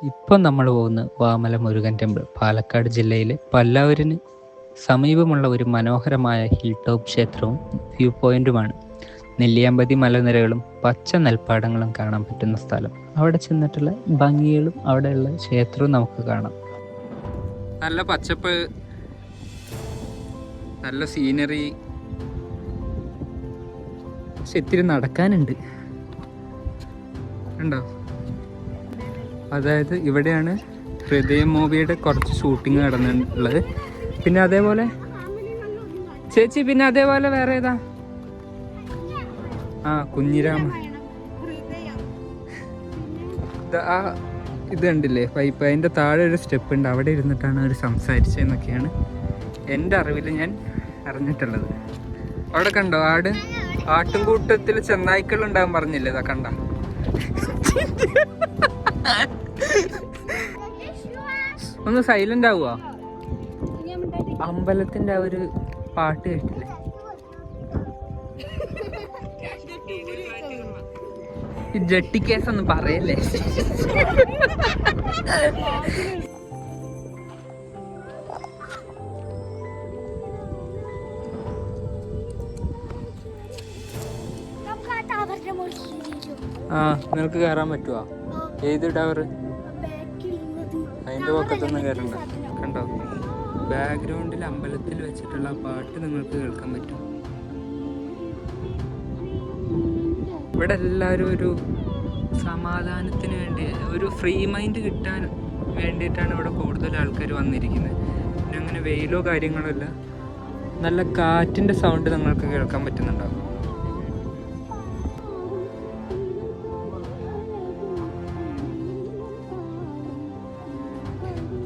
ഇപ്പം നമ്മൾ പോകുന്നത് വാമല മുരുകൻ ടെമ്പിൾ, പാലക്കാട് ജില്ലയിലെ പല്ലാവൂരിന് സമീപമുള്ള ഒരു മനോഹരമായ ഹിൽ ടോപ്പ് ക്ഷേത്രവും വ്യൂ പോയിന്റുമാണ്. നെല്ലിയാമ്പതി മലനിരകളും പച്ച നെൽപ്പാടങ്ങളും കാണാൻ പറ്റുന്ന സ്ഥലം. അവിടെ ചെന്നിട്ടുള്ള ഭംഗികളും അവിടെയുള്ള ക്ഷേത്രവും നമുക്ക് കാണാം. നല്ല പച്ചപ്പ്, നല്ല സീനറി, പക്ഷെ ഇത്തിരി നടക്കാനുണ്ട്. ഉണ്ടോ? അതായത് ഇവിടെയാണ് ഹൃദയ മൂവിയുടെ കുറച്ച് ഷൂട്ടിങ് നടന്നിട്ടുള്ളത്. പിന്നെ അതേപോലെ ചേച്ചി, പിന്നെ അതേപോലെ വേറെ ഏതാ? കുഞ്ഞിരാമ. ഇത് കണ്ടില്ലേ പൈപ്പ്, അതിൻ്റെ താഴെ ഒരു സ്റ്റെപ്പ് ഉണ്ട്. അവിടെ ഇരുന്നിട്ടാണ് അവർ സംസാരിച്ചതെന്നൊക്കെയാണ് എൻ്റെ അറിവിൽ ഞാൻ അറിഞ്ഞിട്ടുള്ളത്. അവിടെ കണ്ടോ ആട്ടുംകൂട്ടത്തിൽ ചെന്നായ്ക്കൾ ഉണ്ടാകാൻ പറഞ്ഞില്ലേ? ഇതാ കണ്ട. ഒന്ന് സൈലന്റ് ആവുക. അമ്പലത്തിന്റെ ആ ഒരു പാട്ട് കേട്ടില്ലേ? ഈ ജട്ടി കേസ് ഒന്നും പറയല്ലേ. നിനക്ക് കയറാൻ പറ്റുവാ? ഏത് ടവർ? അതിന്റെ പക്കത്തൊന്നും കയറണ്ട. കണ്ടോ, ബാക്ക്ഗ്രൗണ്ടിൽ അമ്പലത്തിൽ വെച്ചിട്ടുള്ള പാട്ട് നിങ്ങൾക്ക് കേൾക്കാൻ പറ്റും. ഇവിടെ എല്ലാവരും ഒരു സമാധാനത്തിന് വേണ്ടി, ഒരു ഫ്രീ മൈൻഡ് കിട്ടാൻ വേണ്ടിയിട്ടാണ് ഇവിടെ കൂടുതൽ ആൾക്കാർ വന്നിരിക്കുന്നത്. പിന്നെ അങ്ങനെ വെയിലോ കാര്യങ്ങളോ ഇല്ല. നല്ല കാറ്റിൻ്റെ സൗണ്ട് നിങ്ങൾക്ക് കേൾക്കാൻ പറ്റുന്നുണ്ടാവും.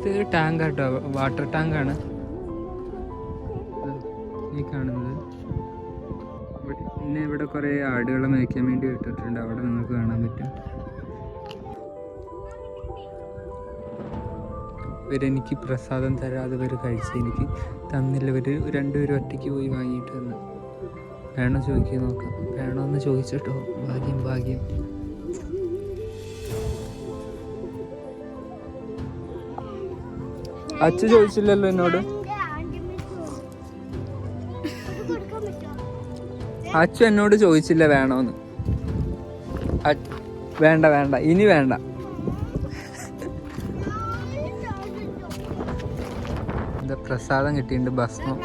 ഇത് ടാങ്ക് കേട്ടോ, വാട്ടർ ടാങ്കാണ് ഈ കാണുന്നത്. പിന്നെ ഇവിടെ കുറേ ആടുകളെ മേയ്ക്കാൻ വേണ്ടി ഇട്ടിട്ടുണ്ട്. അവിടെ നിങ്ങൾക്ക് കാണാൻ പറ്റും. ഇവരെനിക്ക് പ്രസാദം തരാതെ ഇവർ കഴിച്ച് എനിക്ക് തന്നില്ല. ഇവർ രണ്ടുപേരും ഒറ്റയ്ക്ക് പോയി വാങ്ങിയിട്ട് തന്നു. വേണോ ചോദിക്കാൻ നോക്കാം. വേണമെന്ന് ചോദിച്ചിട്ടോ. ഭാഗ്യം ഭാഗ്യം. അച്ഛ ചോദിച്ചില്ലല്ലോ എന്നോട്. അച്ഛ എന്നോട് ചോദിച്ചില്ല വേണോന്ന്. വേണ്ട വേണ്ട, ഇനി വേണ്ട. എന്താ പ്രസാദം കിട്ടിയിട്ടുണ്ട്. ഭസ്മം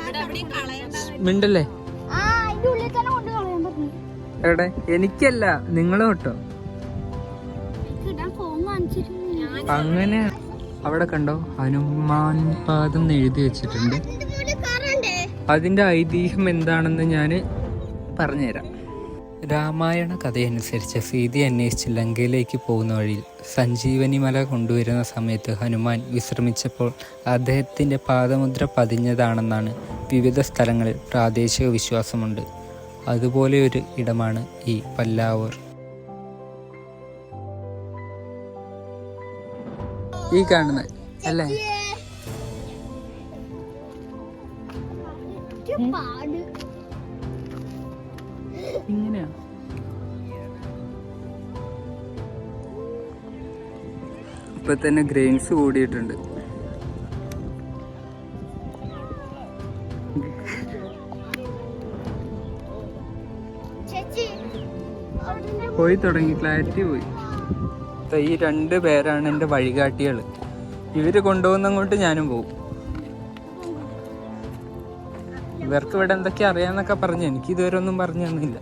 മിണ്ടല്ലേ? എവിടെ? എനിക്കല്ല, നിങ്ങളും കേട്ടോ. അങ്ങനെ അവിടെ കണ്ടോ, ഹനുമാൻ പാദം എഴുതി വെച്ചിട്ടുണ്ട്. അതിൻ്റെ ഐതിഹ്യം എന്താണെന്ന് ഞാൻ പറഞ്ഞുതരാം. രാമായണ കഥയനുസരിച്ച് സീതയെ അന്വേഷിച്ച് ലങ്കയിലേക്ക് പോകുന്ന വഴിയിൽ സഞ്ജീവനി മല കൊണ്ടുവരുന്ന സമയത്ത് ഹനുമാൻ വിശ്രമിച്ചപ്പോൾ അദ്ദേഹത്തിൻ്റെ പാദമുദ്ര പതിഞ്ഞതാണെന്നാണ് വിവിധ സ്ഥലങ്ങളിൽ പ്രാദേശിക വിശ്വാസമുണ്ട്. അതുപോലെ ഒരു ഇടമാണ് ഈ പല്ലാവൂർ. ഈ കാണുന്നത് അല്ലേ? ഇങ്ങനെയാ. ഇപ്പൊ തന്നെ ഗ്രെയിൻസ് കൂടിയിട്ടുണ്ട്. പോയി തുടങ്ങി, ക്ലാരിറ്റി പോയി. ഈ രണ്ട് പേരാണ് എൻ്റെ വഴികാട്ടികൾ. ഇവര് കൊണ്ടുപോകുന്നങ്ങോട്ട് ഞാനും പോകും. ഇവർക്ക് ഇവിടെ എന്തൊക്കെ അറിയാന്നൊക്കെ പറഞ്ഞു. എനിക്ക് ഇതുവരെ ഒന്നും പറഞ്ഞു തന്നില്ല.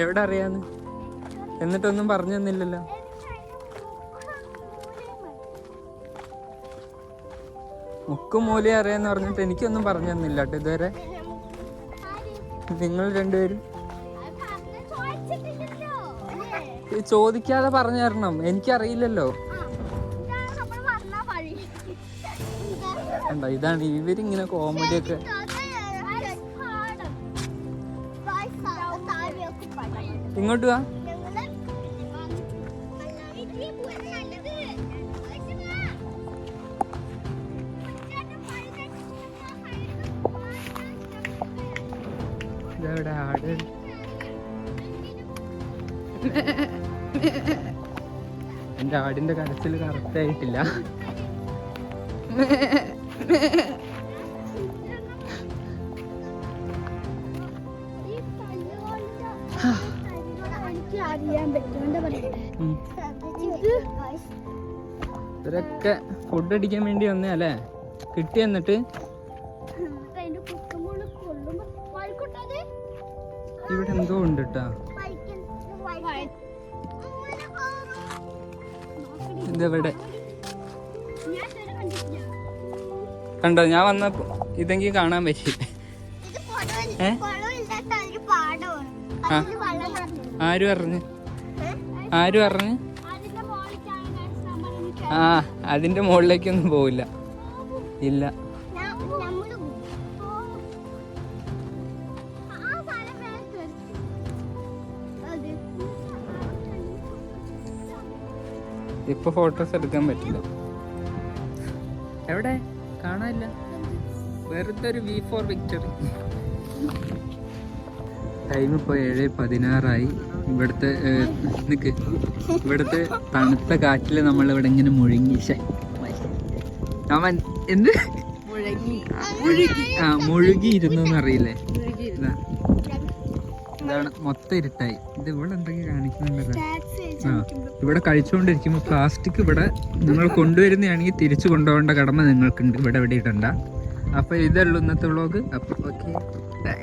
എവിടെ അറിയാന്ന്? എന്നിട്ടൊന്നും പറഞ്ഞു തന്നില്ലല്ലോ. മുക്കും മൂലയും അറിയാന്ന് പറഞ്ഞിട്ട് എനിക്കൊന്നും പറഞ്ഞു തന്നില്ല കേട്ടോ ഇതുവരെ. നിങ്ങൾ രണ്ടുപേരും ചോദിക്കാതെ പറഞ്ഞു തരണം. എനിക്കറിയില്ലല്ലോ. കണ്ടോ, ഇതാണ് ഇവരിങ്ങനെ കോമഡിയൊക്കെ. ഇങ്ങോട്ട് വാ. ഇതെവിടെ ആട്? എൻ്റെ ആടിൻ്റെ കരച്ചിൽ കറക്റ്റ് ആയിട്ടില്ല. ഇവരൊക്കെ ഫുഡ് അടിക്കാൻ വേണ്ടി വന്നേ അല്ലേ? കിട്ടി. എന്നിട്ട് ഇവിടെ എന്തോ ഉണ്ട് കേട്ടാ. ഇതെവിടെ കണ്ടോ? ഞാൻ വന്നപ്പോ ഇതെങ്കിൽ കാണാൻ പറ്റില്ല. ആര് പറഞ്ഞു? ആ, അതിന്റെ മുകളിലേക്കൊന്നും പോവില്ല. ഇല്ല. ഇപ്പൊ ഫോട്ടോസ് എടുക്കാൻ പറ്റില്ല. എവിടെ കാണാനില്ല. വെറുതെ ഒരു V for വിക്ടറി. ടൈം ഇപ്പോൾ 7:16 ഇവിടുത്തെ തണുത്ത കാറ്റിൽ നമ്മളിവിടെ ഇങ്ങനെ മുഴുങ്ങി. എന്ത് മുഴുകിയിരുന്നു എന്നറിയില്ലേ? ഇതാണ് മൊത്തം ഇരുട്ടായി. ഇത് ഇവിടെ എന്തൊക്കെ കാണിക്കുന്നുണ്ടല്ലോ. ഇവിടെ കഴിച്ചുകൊണ്ടിരിക്കുമ്പോൾ പ്ലാസ്റ്റിക് ഇവിടെ നിങ്ങൾ കൊണ്ടുവരുന്നതാണെങ്കിൽ തിരിച്ചു കൊണ്ടുപോകേണ്ട കടമ നിങ്ങൾക്കുണ്ട്. ഇവിടെ ഇടണ്ട. അപ്പോൾ ഇതുള്ളൂ ഇന്നത്തെ വ്ളോഗ്. അപ്പോൾ ഓക്കെ.